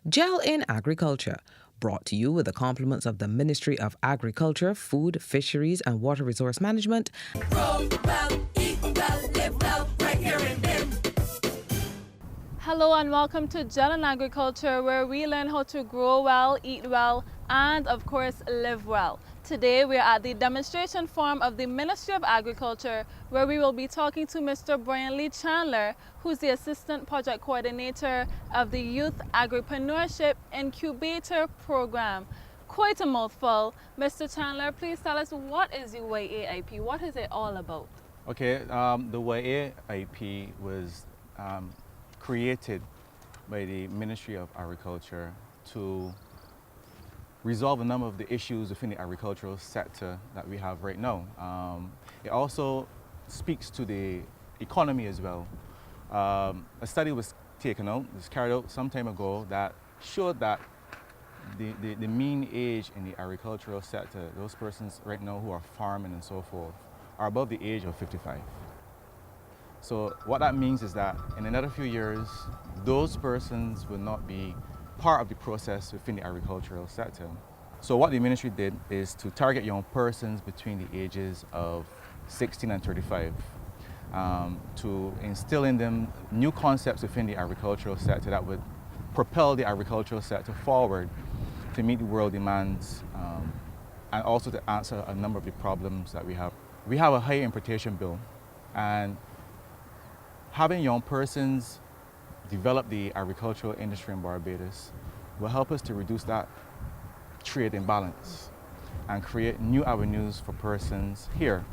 Gel in Agriculture, brought to you with the compliments of the Ministry of Agriculture, Food, Fisheries and Water Resource Management. Grow well, eat well, live well, right here in BIM. Hello and welcome to Gel in Agriculture, where we learn how to grow well, eat well, and of course live well. Today we are at the demonstration farm of the Ministry of Agriculture, where we will be talking to Mr. Brian Lee Chandler, who's the Assistant Project Coordinator of the Youth Agri-preneurship Incubator Program. Quite a mouthful. Mr. Chandler, please tell us, what is the YAIP? What is it all about? Okay, the YAIP was created by the Ministry of Agriculture to resolve a number of the issues within the agricultural sector that we have right now. It also speaks to the economy as well. A study was carried out some time ago, that showed that the mean age in the agricultural sector, those persons right now who are farming and so forth, are above the age of 55. So what that means is that in another few years, those persons will not be part of the process within the agricultural sector. So what the ministry did is to target young persons between the ages of 16 and 35 to instill in them new concepts within the agricultural sector that would propel the agricultural sector forward to meet the world demands and also to answer a number of the problems that we have. We have a high importation bill, and having young persons develop the agricultural industry in Barbados will help us to reduce that trade imbalance and create new avenues for persons here,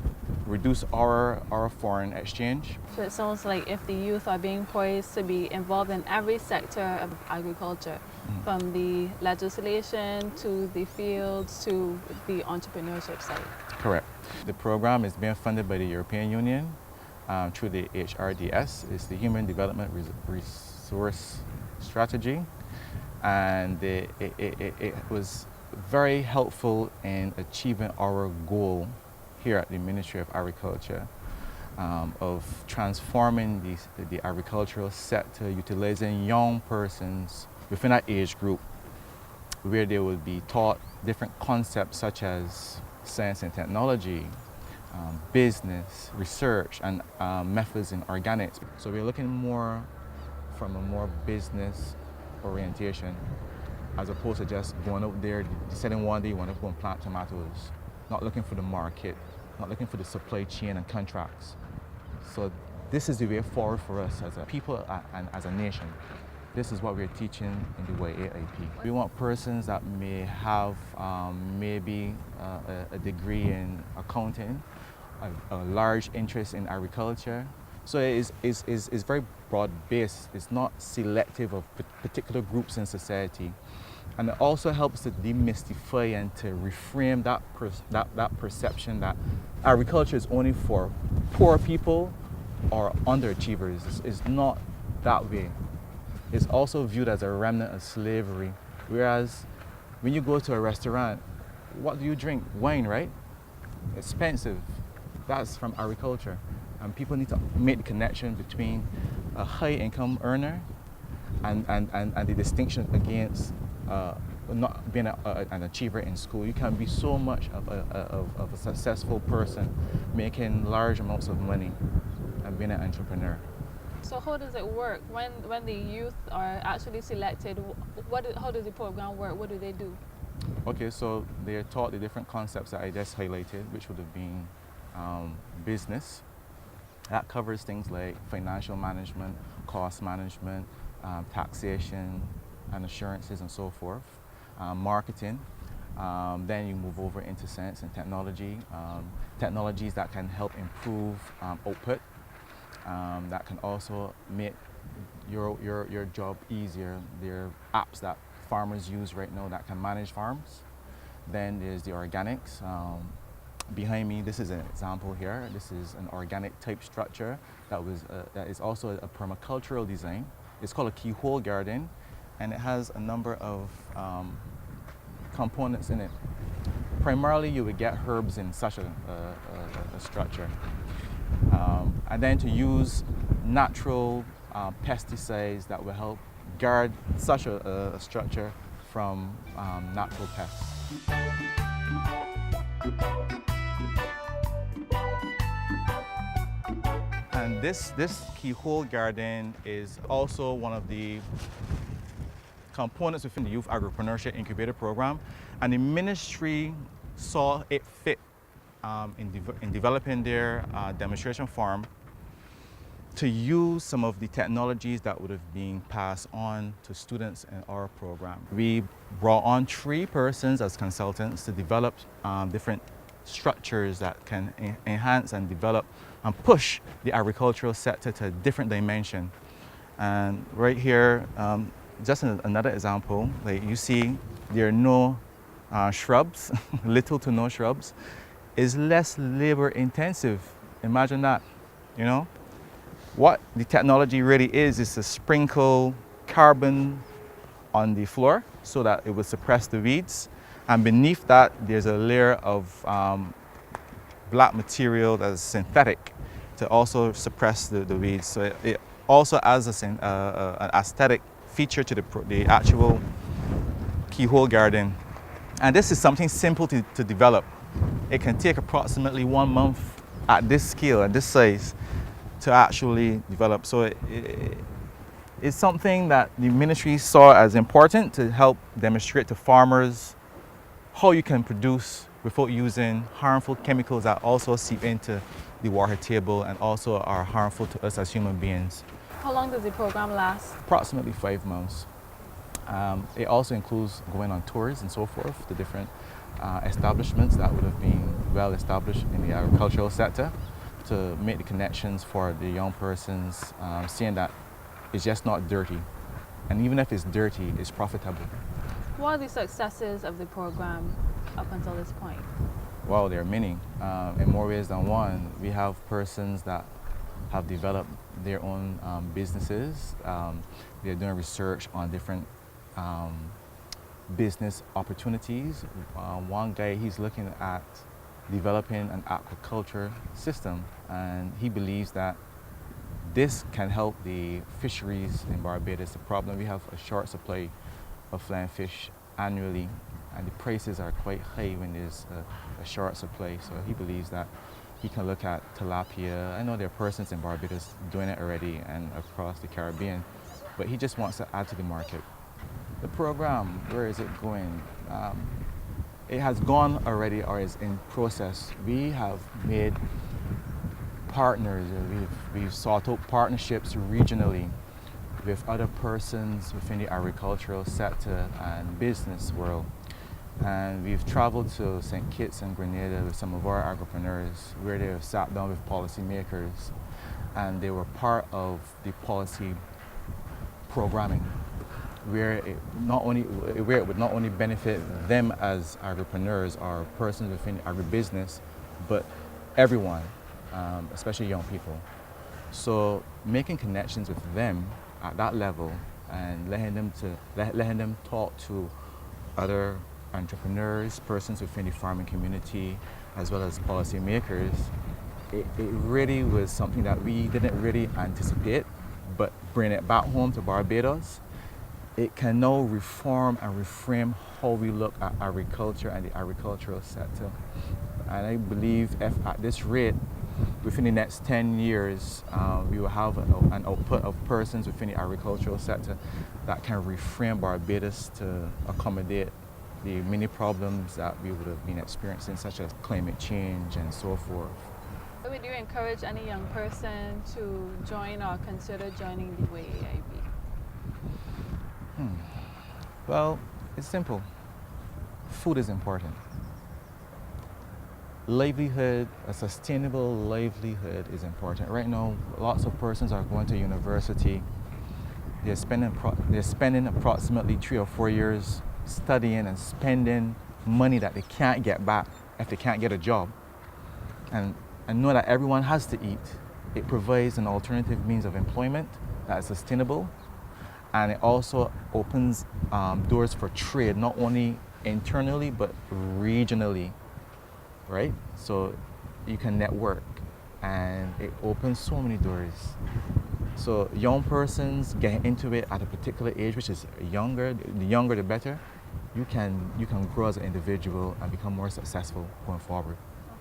reduce our foreign exchange. So it sounds like if the youth are being poised to be involved in every sector of agriculture, from the legislation to the fields to the entrepreneurship side. Correct. The program is being funded by the European Union through the HRDS. It's the Human Development Resource Strategy, and it was very helpful in achieving our goal here at the Ministry of Agriculture of transforming the agricultural sector, utilizing young persons within that age group, where they will be taught different concepts such as science and technology, business, research, and methods in organics. So we're looking more from a more business orientation, as opposed to just going out there, deciding one day you want to go and plant tomatoes, not looking for the market, not looking for the supply chain and contracts. So this is the way forward for us as a people and as a nation. This is what we're teaching in the YAIP. We want persons that may have maybe a degree in accounting, a large interest in agriculture. So it's very broad-based. It's not selective of particular groups in society. And it also helps to demystify and to reframe that perception that agriculture is only for poor people or underachievers. It's not that way. It's also viewed as a remnant of slavery. Whereas when you go to a restaurant, what do you drink? Wine, right? Expensive. That's from agriculture. And people need to make the connection between a high income earner and the distinction against not being an achiever in school. You can be so much of a successful person, making large amounts of money and being an entrepreneur. So how does it work when the youth are actually selected? How does the program work? What do they do? Okay, so they are taught the different concepts that I just highlighted, which would have been business. That covers things like financial management, cost management, taxation and assurances and so forth, marketing. Then you move over into science and technology, technologies that can help improve output, that can also make your job easier. There are apps that farmers use right now that can manage farms. Then there's the organics. Behind me, this is an example here. This is an organic type structure that is also a permacultural design. It's called a keyhole garden, and it has a number of components in it. Primarily, you would get herbs in such a structure. And then to use natural pesticides that will help guard such a structure from natural pests. And this keyhole garden is also one of the components within the Youth Agri-preneurship Incubator program, and the ministry saw it fit in developing their demonstration farm to use some of the technologies that would have been passed on to students in our program. We brought on 3 persons as consultants to develop different structures that can enhance and develop and push the agricultural sector to a different dimension. And right here, just another example, like you see there are no shrubs, little to no shrubs. It's less labor intensive. Imagine that, you know? What the technology really is to sprinkle carbon on the floor so that it will suppress the weeds. And beneath that, there's a layer of black material that's synthetic to also suppress the weeds. So it also adds an aesthetic feature to the actual keyhole garden. And this is something simple to develop. It can take approximately 1 month at this scale, at this size, to actually develop. So it's something that the ministry saw as important to help demonstrate to farmers how you can produce without using harmful chemicals that also seep into the water table and also are harmful to us as human beings. How long does the program last? Approximately 5 months. It also includes going on tours and so forth to different establishments that would have been well established in the agricultural sector, to make the connections for the young persons, seeing that it's just not dirty. And even if it's dirty, it's profitable. What are the successes of the program up until this point? Well, there are many. In more ways than one, we have persons that have developed their own businesses. They're doing research on different business opportunities. One guy, he's looking at developing an aquaculture system, and he believes that this can help the fisheries in Barbados. The problem, we have a short supply of flying fish annually, and the prices are quite high when there's a short supply. So he believes that he can look at tilapia. I know there are persons in Barbados doing it already and across the Caribbean, but he just wants to add to the market. The program, where is it going? It has gone already or is in process. We have made partners, we've sought out partnerships regionally with other persons within the agricultural sector and business world. And we've traveled to St. Kitts and Grenada with some of our agripreneurs, where they have sat down with policymakers and they were part of the policy programming, where it would not only benefit them as agripreneurs or persons within agribusiness, but everyone, especially young people. So making connections with them at that level and letting them talk to other entrepreneurs, persons within the farming community, as well as policymakers, it really was something that we didn't really anticipate, but bring it back home to Barbados, it can now reform and reframe how we look at agriculture and the agricultural sector. And I believe if at this rate, within the next 10 years, we will have an output of persons within the agricultural sector that can reframe Barbados to accommodate the many problems that we would have been experiencing, such as climate change and so forth. Would you encourage any young person to join or consider joining the YAIB? Well, it's simple. Food is important. Livelihood, a sustainable livelihood is important. Right now, lots of persons are going to university. They're spending approximately 3 or 4 years studying and spending money that they can't get back if they can't get a job. And know that everyone has to eat. It provides an alternative means of employment that is sustainable, and it also opens doors for trade, not only internally but regionally, right? So you can network, and it opens so many doors. So young persons get into it at a particular age, which is younger. The younger, the better. You can grow as an individual and become more successful going forward.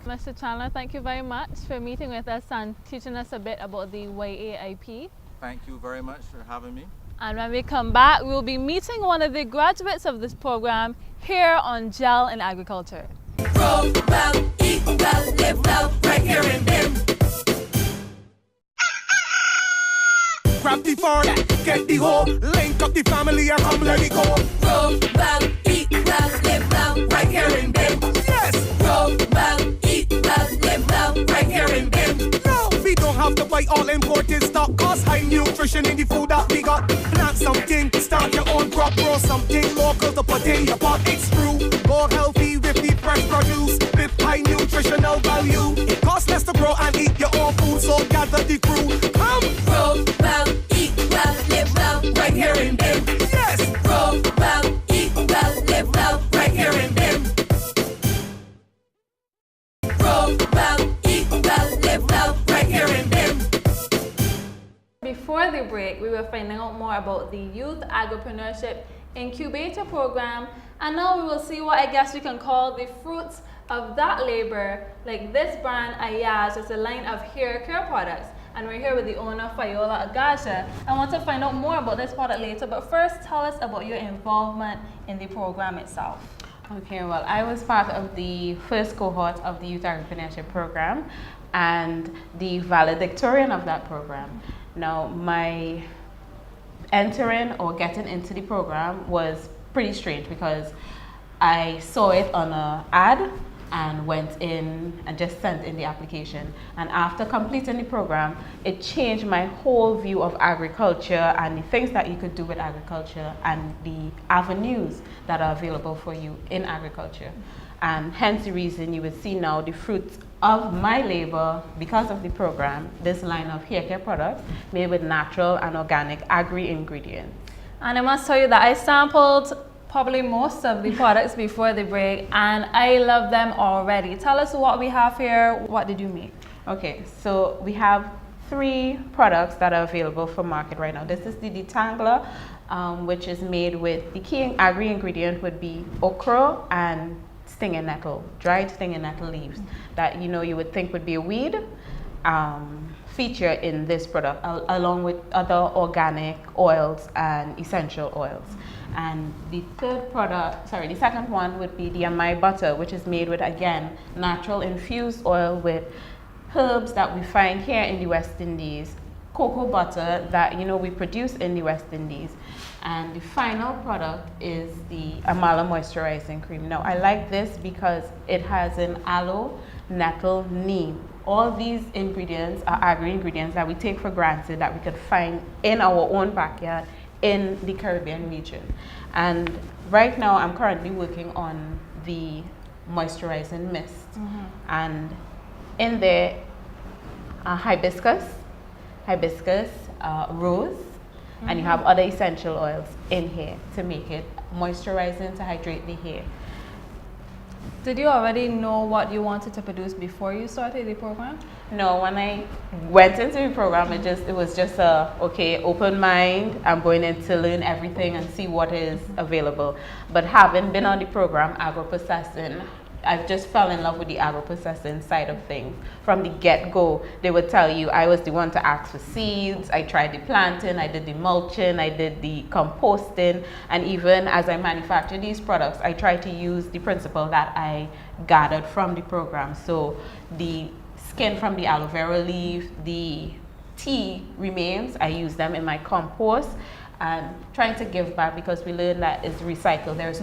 Mr. Chandler, thank you very much for meeting with us and teaching us a bit about the YAIP. Thank you very much for having me. And when we come back, we'll be meeting one of the graduates of this program here on Gel in Agriculture. Grow well, eat well, live well, right here in BIM. Grab the phone, get the hoe, link up the family and come let it go. Grow well, eat well, live well, right here in BIM. Yes! Grow well, eat well, live well, right here in BIM. No, we don't have to buy all imported stock, cause high nutrition in the food that we got. Plant something, start your own crop, grow something local to put in your pot. It's true, more healthy with the fresh produce, with high nutritional value. It costs less to grow and eat your own food, so gather the crew. Come! Grow well, eat well, live well, right here in BIM. Yes! Grow well, eat well, live well, right here in BIM. Grow well, eat well, live well, right here in BIM. Before the break, we were finding out more about the Youth Agri-preneurship Incubator program, and now we will see what I guess we can call the fruits of that labor, like this brand Ayaz is a line of hair care products. And we're here with the owner, Fayola Agasha. I want to find out more about this product later, but first tell us about your involvement in the program itself. Okay, well, I was part of the first cohort of the Youth Agri-preneurship program and the valedictorian of that program. Now, my entering or getting into the program was pretty strange because I saw it on an ad and went in and just sent in the application. And after completing the program, it changed my whole view of agriculture and the things that you could do with agriculture and the avenues that are available for you in agriculture. And hence the reason you would see now the fruits of my labor because of the program, this line of hair care products made with natural and organic agri-ingredients. And I must tell you that I sampled probably most of the products before the break, and I love them already. Tell us what we have here. What did you make? Okay, so we have 3 products that are available for market right now. This is the detangler, which is made with the key agri-ingredient would be okra and stinging nettle, dried stinging nettle leaves that you would think would be a weed. Feature in this product along with other organic oils and essential oils. And the second one would be the Amai butter, which is made with, again, natural infused oil with herbs that we find here in the West Indies, cocoa butter that we produce in the West Indies. And the final product is the Amala moisturizing cream. Now, I like this because it has an aloe, nettle, neem. All these ingredients are agri-ingredients that we take for granted that we could find in our own backyard in the Caribbean region. And right now I'm currently working on the moisturizing mist. And in there hibiscus, rose, and you have other essential oils in here to make it moisturizing, to hydrate the hair. Did you already know what you wanted to produce before you started the program? No, when I went into the program, it was just open mind. I'm going in to learn everything and see what is available. But having been on the program, agro-processing, I just fell in love with the agro-processing side of things. From the get-go, they would tell you I was the one to ask for seeds. I tried the planting, I did the mulching, I did the composting, and even as I manufacture these products, I try to use the principle that I gathered from the program. So the skin from the aloe vera leaf, the tea remains, I use them in my compost, and trying to give back because we learned that it's recycled. There's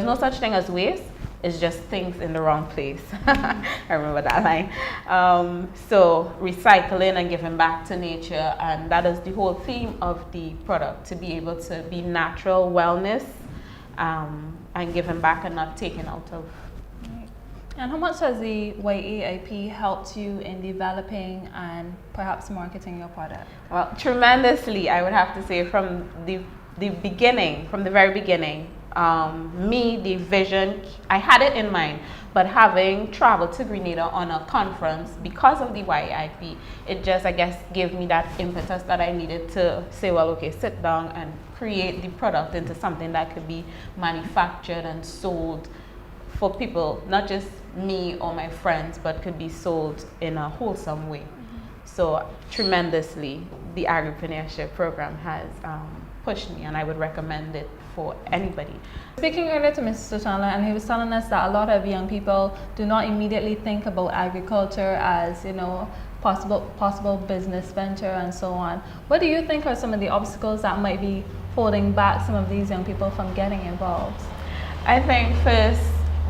no such thing as waste. It's just things in the wrong place. I remember that line. So recycling and giving back to nature, and that is the whole theme of the product, to be able to be natural wellness and giving back and not taking out of. And how much has the YAIP helped you in developing and perhaps marketing your product? Well, tremendously, I would have to say, from the beginning, from the very beginning. The vision, I had it in mind, But having traveled to Grenada on a conference because of the YIP, it just, I guess, gave me that impetus that I needed to say, well, okay, sit down and create the product into something that could be manufactured and sold for people, not just me or my friends, but could be sold in a wholesome way. So tremendously, the Agri-preneurship program has pushed me, and I would recommend it for anybody. Speaking earlier to Mr. Chandler, and he was telling us that a lot of young people do not immediately think about agriculture as, you know, possible business venture and so on. What do you think are some of the obstacles that might be holding back some of these young people from getting involved? I think first,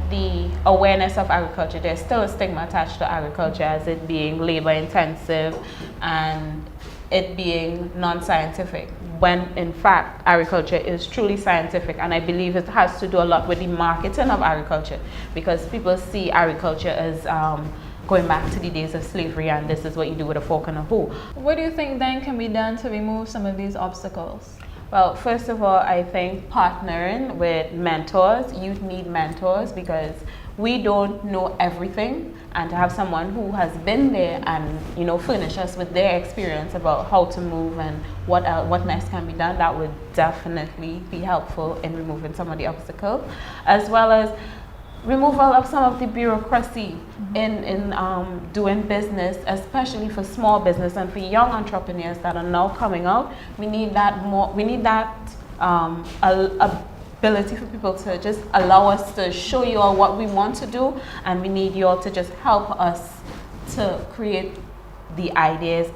the awareness of agriculture. There's still a stigma attached to agriculture as it being labor intensive and it being non-scientific, when in fact agriculture is truly scientific, and I believe it has to do a lot with the marketing of agriculture, because people see agriculture as going back to the days of slavery and this is what you do with a fork and a hoe. What do you think then can be done to remove some of these obstacles? Well, first of all, I think partnering with mentors. Youth need mentors because we don't know everything, and to have someone who has been there and, you know, furnish us with their experience about how to move and what next can be done, that would definitely be helpful in removing some of the obstacles, as well as removal of some of the bureaucracy in doing business, especially for small business and for young entrepreneurs that are now coming out. We need that more. We need that ability for people to just allow us to show you all what we want to do, and we need you all to just help us to create the ideas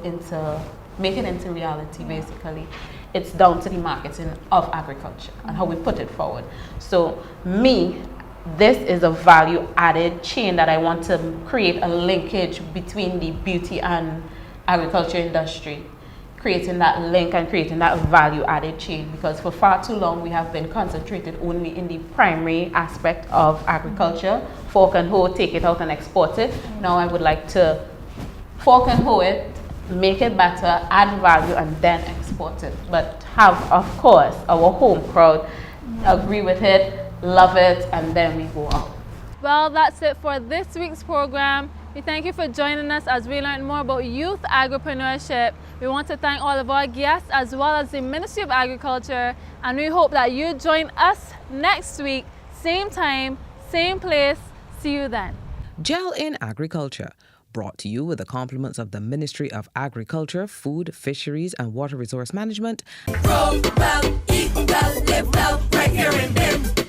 make it into reality. Basically, it's down to the marketing of agriculture and how we put it forward. So this is a value-added chain that I want to create a linkage between the beauty and agriculture industry, creating that link and creating that value-added chain, because for far too long we have been concentrated only in the primary aspect of agriculture, fork and hoe, take it out and export it. Now I would like to fork and hoe it, make it better, add value, and then export it. But have, of course, our home crowd agree with it, love it, and then we go out. Well, that's it for this week's program. We thank you for joining us as we learn more about youth agripreneurship. We want to thank all of our guests as well as the Ministry of Agriculture, and we hope that you join us next week, same time, same place. See you then. Gel in Agriculture, brought to you with the compliments of the Ministry of Agriculture, Food, Fisheries and Water Resource Management. Grow well, eat well, live well, right here in BIM.